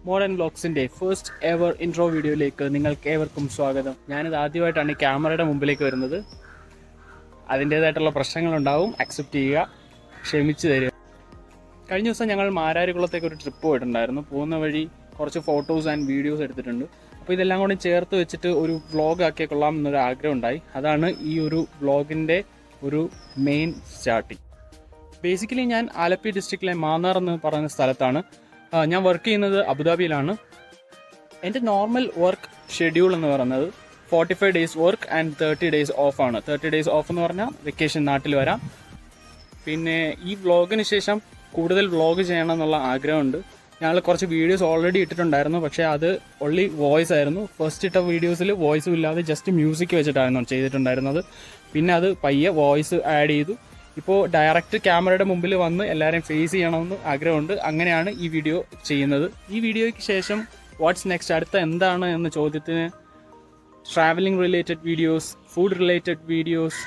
Modern വ്ളോഗ്സിൻ്റെ first ever intro വീഡിയോയിലേക്ക് നിങ്ങൾക്ക് ഏവർക്കും സ്വാഗതം. ഞാനിത് ആദ്യമായിട്ടാണ് ഈ ക്യാമറയുടെ മുമ്പിലേക്ക് വരുന്നത്. അതിൻ്റേതായിട്ടുള്ള പ്രശ്നങ്ങളുണ്ടാവും, അക്സെപ്റ്റ് ചെയ്യുക, ക്ഷമിച്ചു തരിക. കഴിഞ്ഞ ദിവസം ഞങ്ങൾ മാരാരികുളത്തേക്ക് ഒരു ട്രിപ്പ് പോയിട്ടുണ്ടായിരുന്നു. പോകുന്ന വഴി കുറച്ച് ഫോട്ടോസ് ആൻഡ് വീഡിയോസ് എടുത്തിട്ടുണ്ട്. അപ്പോൾ ഇതെല്ലാം കൂടി ചേർത്ത് വെച്ചിട്ട് ഒരു വ്ളോഗ് ആക്കിയാൽ കൊള്ളാം എന്നൊരു ആഗ്രഹം ഉണ്ടായി. അതാണ് ഈ ഒരു വ്ളോഗിൻ്റെ ഒരു മെയിൻ സ്റ്റാർട്ടിങ്. ബേസിക്കലി ഞാൻ ആലപ്പി ഡിസ്ട്രിക്റ്റിലെ മാന്നാർ എന്ന് പറയുന്ന സ്ഥലത്താണ്. ഞാൻ വർക്ക് ചെയ്യുന്നത് അബുദാബിയിലാണ്. എൻ്റെ നോർമൽ വർക്ക് ഷെഡ്യൂൾ എന്ന് പറയുന്നത് 45 ഡേയ്സ് വർക്ക് ആൻഡ് 30 ഡേയ്സ് ഓഫാണ്. 30 ഡേയ്സ് ഓഫ് എന്ന് പറഞ്ഞാൽ വെക്കേഷൻ നാട്ടിൽ വരാം. പിന്നെ ഈ വ്ളോഗിന് ശേഷം കൂടുതൽ വ്ളോഗ് ചെയ്യണം എന്നുള്ള ആഗ്രഹമുണ്ട്. ഞങ്ങൾ കുറച്ച് വീഡിയോസ് ഓൾറെഡി ഇട്ടിട്ടുണ്ടായിരുന്നു, പക്ഷേ അത് ഓൺലി വോയിസ് ആയിരുന്നു. ഫസ്റ്റ് ഇട്ട വീഡിയോസിൽ വോയിസും ഇല്ലാതെ ജസ്റ്റ് മ്യൂസിക് വെച്ചിട്ടായിരുന്നു ചെയ്തിട്ടുണ്ടായിരുന്നത്. പിന്നെ അത് പയ്യെ വോയിസ് ആഡ് ചെയ്തു. ഇപ്പോൾ ഡയറക്റ്റ് ക്യാമറയുടെ മുമ്പിൽ വന്ന് എല്ലാവരെയും ഫേസ് ചെയ്യണമെന്ന് ആഗ്രഹമുണ്ട്. അങ്ങനെയാണ് ഈ വീഡിയോ ചെയ്യുന്നത്. ഈ വീഡിയോയ്ക്ക് ശേഷം വാട്ട്സ് നെക്സ്റ്റ്, അടുത്ത എന്താണ് എന്ന ചോദ്യത്തിന് travelling related videos, food related videos,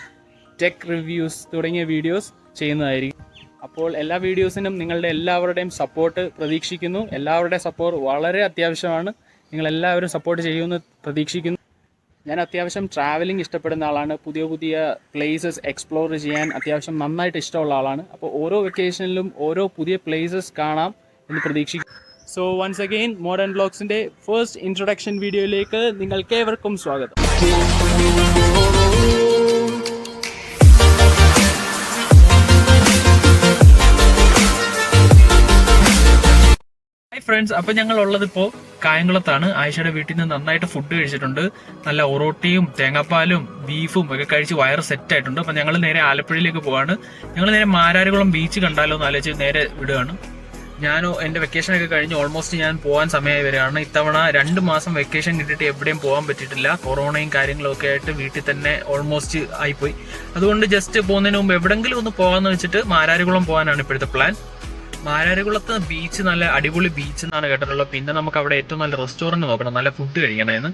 tech reviews തുടങ്ങിയ വീഡിയോസ് ചെയ്യുന്നതായിരിക്കും. അപ്പോൾ എല്ലാ വീഡിയോസിനും നിങ്ങളുടെ എല്ലാവരുടെയും സപ്പോർട്ട് പ്രതീക്ഷിക്കുന്നു. എല്ലാവരുടെയും സപ്പോർട്ട് വളരെ അത്യാവശ്യമാണ്. നിങ്ങളെല്ലാവരും സപ്പോർട്ട് ചെയ്യുമെന്ന് പ്രതീക്ഷിക്കുന്നു. ഞാൻ അത്യാവശ്യം ട്രാവലിംഗ് ഇഷ്ടപ്പെടുന്ന ആളാണ്. പുതിയ പുതിയ പ്ലേസസ് എക്സ്പ്ലോർ ചെയ്യാൻ അത്യാവശ്യം നന്നായിട്ട് ഇഷ്ടമുള്ള ആളാണ്. അപ്പോൾ ഓരോ വെക്കേഷനിലും ഓരോ പുതിയ പ്ലേസസ് കാണാം എന്ന് പ്രതീക്ഷിക്കുന്നു. സോ വൺസ് അഗെയിൻ മോഡേൺ വ്ളോഗ്സിൻ്റെ ഫസ്റ്റ് ഇൻട്രൊഡക്ഷൻ വീഡിയോയിലേക്ക് നിങ്ങൾക്കേവർക്കും സ്വാഗതം. ഫ്രണ്ട്സ്, അപ്പോൾ ഞങ്ങൾ ഉള്ളതിപ്പോൾ കായംകുളത്താണ്. ആയിഷയുടെ വീട്ടിൽ നിന്ന് നന്നായിട്ട് ഫുഡ് കഴിച്ചിട്ടുണ്ട്. നല്ല ഒറോട്ടിയും തേങ്ങാപ്പാലും ബീഫും ഒക്കെ കഴിച്ച് വയറ് സെറ്റ് ആയിട്ടുണ്ട്. അപ്പം ഞങ്ങൾ നേരെ ആലപ്പുഴയിലേക്ക് പോവാണ്. ഞങ്ങൾ നേരെ മാരാരികുളം ബീച്ച് കണ്ടാലോ എന്ന് ആലോചിച്ച് നേരെ വിടുകയാണ്. ഞാനോ എൻ്റെ വെക്കേഷനൊക്കെ കഴിഞ്ഞ് ഓൾമോസ്റ്റ് ഞാൻ പോകാൻ സമയമായി വരികയാണ്. ഇത്തവണ 2 മാസം വെക്കേഷൻ കിട്ടിയിട്ട് എവിടെയും പോകാൻ പറ്റിയിട്ടില്ല. കൊറോണയും കാര്യങ്ങളൊക്കെ ആയിട്ട് വീട്ടിൽ തന്നെ ഓൾമോസ്റ്റ് ആയിപ്പോയി. അതുകൊണ്ട് ജസ്റ്റ് പോകുന്നതിന് മുമ്പ് എവിടെങ്കിലും ഒന്ന് പോകാമെന്ന് വെച്ചിട്ട് മാരാരികുളം പോകാനാണ് ഇപ്പോഴത്തെ പ്ലാൻ. മാരാരികുളത്ത് ബീച്ച് നല്ല അടിപൊളി ബീച്ച് എന്നാണ് കേട്ടിട്ടുള്ളത്. പിന്നെ നമുക്ക് അവിടെ ഏറ്റവും നല്ല റെസ്റ്റോറൻറ്റ് നോക്കണം, നല്ല ഫുഡ് കഴിക്കണമെന്ന്.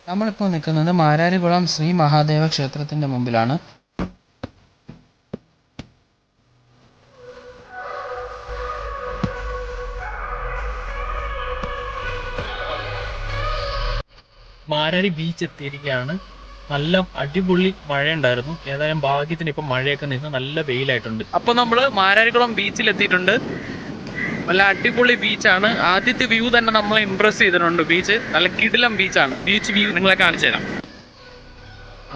നമ്മളിപ്പോൾ നിൽക്കുന്നത് മാരാരികുളം ശ്രീ മഹാദേവ ക്ഷേത്രത്തിൻ്റെ മുമ്പിലാണ്. മാരാരി ബീച്ച് എത്തിയിരിക്കുകയാണ്. നല്ല അടിപൊളി മഴയുണ്ടായിരുന്നു. ഏതായാലും ഭാഗ്യത്തിന് ഇപ്പം മഴയൊക്കെ നിന്ന് നല്ല വെയിലായിട്ടുണ്ട്. അപ്പോൾ നമ്മൾ മാരാരികുളം ബീച്ചിൽ എത്തിയിട്ടുണ്ട്. നല്ല അടിപൊളി ബീച്ചാണ്. ആദ്യത്തെ വ്യൂ തന്നെ നമ്മളെ ഇംപ്രസ് ചെയ്തിട്ടുണ്ട്. ബീച്ച് നല്ല കിടിലം ബീച്ചാണ്. ബീച്ച് വ്യൂ നിങ്ങളെ കാണിച്ചു തരാം.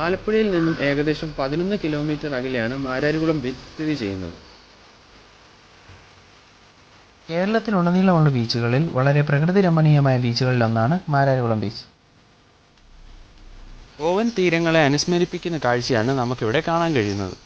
ആലപ്പുഴയിൽ നിന്നും ഏകദേശം 11 കിലോമീറ്റർ അകലെയാണ് മാരാരികുളം ബീച്ച് സ്ഥിതി ചെയ്യുന്നത്. കേരളത്തിലുടനീളമുള്ള ബീച്ചുകളിൽ വളരെ പ്രകൃതി രമണീയമായ ബീച്ചുകളിലൊന്നാണ് മാരാരികുളം ബീച്ച്. ഓവൻ തീരങ്ങളെ അനുസ്മരിപ്പിക്കുന്ന കാഴ്ചയാണ് നമുക്കിവിടെ കാണാൻ കഴിയുന്നത്.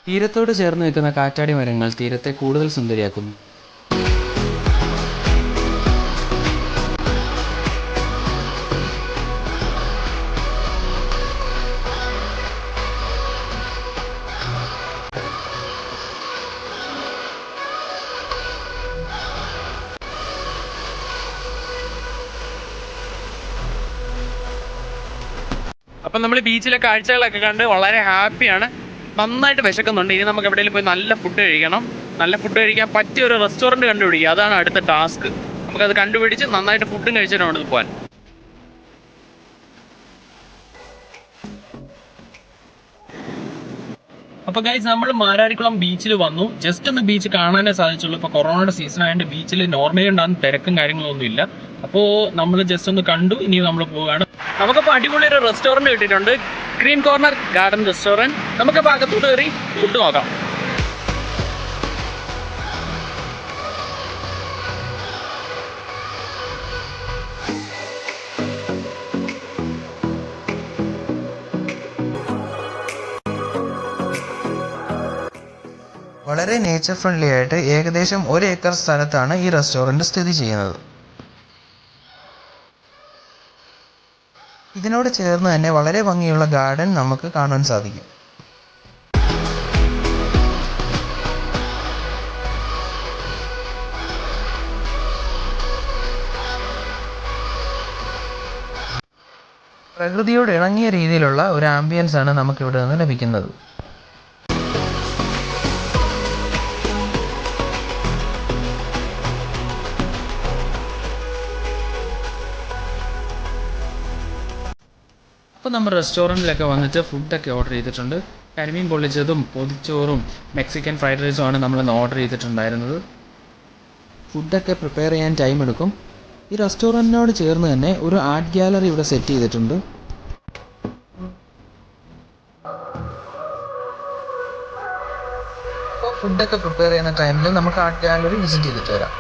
തീരത്തോട് ചേർന്ന് നിൽക്കുന്ന കാറ്റാടി മരങ്ങൾ തീരത്തെ കൂടുതൽ സുന്ദരിയാക്കുന്നു. അപ്പം നമ്മൾ ബീച്ചിലെ കാഴ്ചകളൊക്കെ കണ്ട് വളരെ ഹാപ്പിയാണ്. നന്നായിട്ട് വിശക്കുന്നുണ്ട്. ഇനി നമുക്ക് എവിടെയെങ്കിലും പോയി നല്ല ഫുഡ് കഴിക്കണം. നല്ല ഫുഡ് കഴിക്കാൻ പറ്റിയ ഒരു റെസ്റ്റോറൻറ്റ് കണ്ടുപിടിക്കുക, അതാണ് അടുത്ത ടാസ്ക്. നമുക്കത് കണ്ടുപിടിച്ച് നന്നായിട്ട് ഫുഡും കഴിച്ചിട്ട് അവിടെ പോകാൻ. അപ്പോൾ ഗൈസ് നമ്മൾ മാരാരിക്കുളം ബീച്ചിൽ വന്നു. ജസ്റ്റ് ഒന്ന് ബീച്ച് കാണാനേ സാധിച്ചുള്ളൂ. ഇപ്പോൾ കൊറോണയുടെ സീസൺ ആയതുകൊണ്ട് ബീച്ചിൽ നോർമലി ഉണ്ടാകുന്ന തിരക്കും കാര്യങ്ങളൊന്നും ഇല്ല. അപ്പോൾ നമ്മൾ ജസ്റ്റ് ഒന്ന് കണ്ടു. ഇനി നമ്മൾ പോവുകയാണ്. നമുക്കിപ്പോൾ അടിപൊളി ഒരു റെസ്റ്റോറൻറ്റ് കിട്ടിയിട്ടുണ്ട്, ഗ്രീൻ കോർണർ ഗാർഡൻ റെസ്റ്റോറൻറ്റ്. നമുക്കിപ്പോൾ അകത്തോട്ട് കയറി ഫുഡ് നോക്കാം. വളരെ നേച്ചർ ഫ്രണ്ട്ലി ആയിട്ട് ഏകദേശം 1 ഏക്കർ സ്ഥലത്താണ് ഈ റെസ്റ്റോറൻറ്റ് സ്ഥിതി ചെയ്യുന്നത്. ഇതിനോട് ചേർന്ന് തന്നെ വളരെ ഭംഗിയുള്ള ഗാർഡൻ നമുക്ക് കാണാൻ സാധിക്കും. പ്രകൃതിയോട് ഇണങ്ങിയ രീതിയിലുള്ള ഒരു ആംബിയൻസ് ആണ് നമുക്കിവിടെ നിന്ന് ലഭിക്കുന്നത്. അപ്പോൾ നമ്മൾ റെസ്റ്റോറൻറ്റിലൊക്കെ വന്നിട്ട് ഫുഡൊക്കെ ഓർഡർ ചെയ്തിട്ടുണ്ട്. കരിമീൻ പൊള്ളിച്ചതും പൊതിച്ചോറും മെക്സിക്കൻ ഫ്രൈഡ് റൈസും ആണ് നമ്മളിന്ന് ഓർഡർ ചെയ്തിട്ടുണ്ടായിരുന്നത്. ഫുഡൊക്കെ പ്രിപ്പയർ ചെയ്യാൻ ടൈം എടുക്കും. ഈ റെസ്റ്റോറൻറ്റിനോട് ചേർന്ന് തന്നെ ഒരു ആർട്ട് ഗാലറി ഇവിടെ സെറ്റ് ചെയ്തിട്ടുണ്ട്. അപ്പോൾ ഫുഡൊക്കെ പ്രിപ്പയർ ചെയ്യുന്ന ടൈമിൽ നമുക്ക് ആർട്ട് ഗാലറി വിസിറ്റ് ചെയ്തിട്ട് വരാം.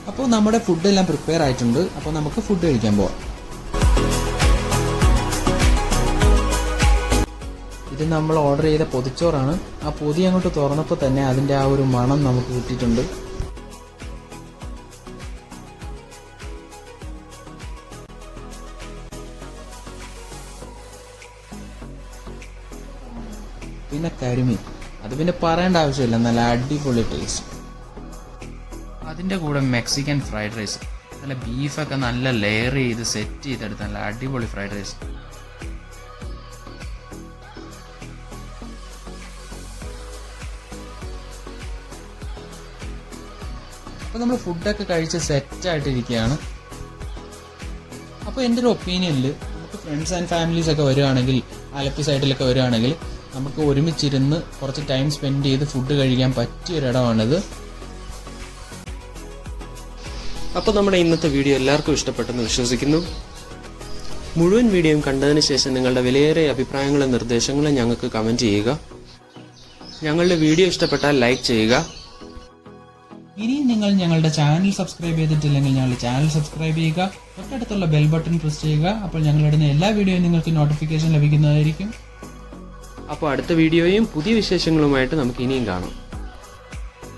അപ്പോൾ നമ്മുടെ ഫുഡെല്ലാം പ്രിപ്പയർ ആയിട്ടുണ്ട്. അപ്പോൾ നമുക്ക് ഫുഡ് കഴിക്കാൻ പോവാം. ഇത് നമ്മൾ ഓർഡർ ചെയ്ത പൊതിച്ചോറാണ്. ആ പൊതി അങ്ങോട്ട് തുറന്നപ്പോൾ തന്നെ അതിൻ്റെ ആ ഒരു മണം നമുക്ക് കിട്ടിയിട്ടുണ്ട്. പിന്നെ കരിമീൻ, അത് പിന്നെ പറയേണ്ട ആവശ്യമില്ല, നല്ല അടിപൊളി ടേസ്റ്റ്. അതിൻ്റെ കൂടെ മെക്സിക്കൻ ഫ്രൈഡ് റൈസ്, നല്ല ബീഫൊക്കെ നല്ല ലെയർ ചെയ്ത് സെറ്റ് ചെയ്തെടുത്ത നല്ല അടിപൊളി ഫ്രൈഡ് റൈസ്. അപ്പോൾ നമ്മൾ ഫുഡൊക്കെ കഴിച്ച് സെറ്റായിട്ടിരിക്കുകയാണ്. അപ്പോൾ എൻ്റെ ഒരു ഒപ്പീനിയനിൽ നമുക്ക് ഫ്രണ്ട്സ് ആൻഡ് ഫാമിലീസ് ഒക്കെ വരികയാണെങ്കിൽ, ആലപ്പി സൈഡിലൊക്കെ വരികയാണെങ്കിൽ നമുക്ക് ഒരുമിച്ചിരുന്ന് കുറച്ച് ടൈം സ്പെൻഡ് ചെയ്ത് ഫുഡ് കഴിക്കാൻ പറ്റിയൊരിടമാണിത്. അപ്പോൾ നമ്മുടെ ഇന്നത്തെ വീഡിയോ എല്ലാവർക്കും ഇഷ്ടപ്പെട്ടെന്ന് വിശ്വസിക്കുന്നു. മുഴുവൻ വീഡിയോയും കണ്ടതിന് ശേഷം നിങ്ങളുടെ വിലയേറിയ അഭിപ്രായങ്ങളും നിർദ്ദേശങ്ങളും ഞങ്ങൾക്ക് കമൻറ്റ് ചെയ്യുക. ഞങ്ങളുടെ വീഡിയോ ഇഷ്ടപ്പെട്ടാൽ ലൈക്ക് ചെയ്യുക. ഇനിയും നിങ്ങൾ ഞങ്ങളുടെ ചാനൽ സബ്സ്ക്രൈബ് ചെയ്തിട്ടില്ലെങ്കിൽ ഞങ്ങളുടെ ചാനൽ സബ്സ്ക്രൈബ് ചെയ്യുക. തൊട്ടടുത്തുള്ള ബെൽ ബട്ടൺ പ്രസ് ചെയ്യുക. അപ്പോൾ ഞങ്ങളിടുന്ന എല്ലാ വീഡിയോയും നിങ്ങൾക്ക് നോട്ടിഫിക്കേഷൻ ലഭിക്കുന്നതായിരിക്കും. അപ്പോൾ അടുത്ത വീഡിയോയും പുതിയ വിശേഷങ്ങളുമായിട്ട് നമുക്ക് ഇനിയും കാണാം.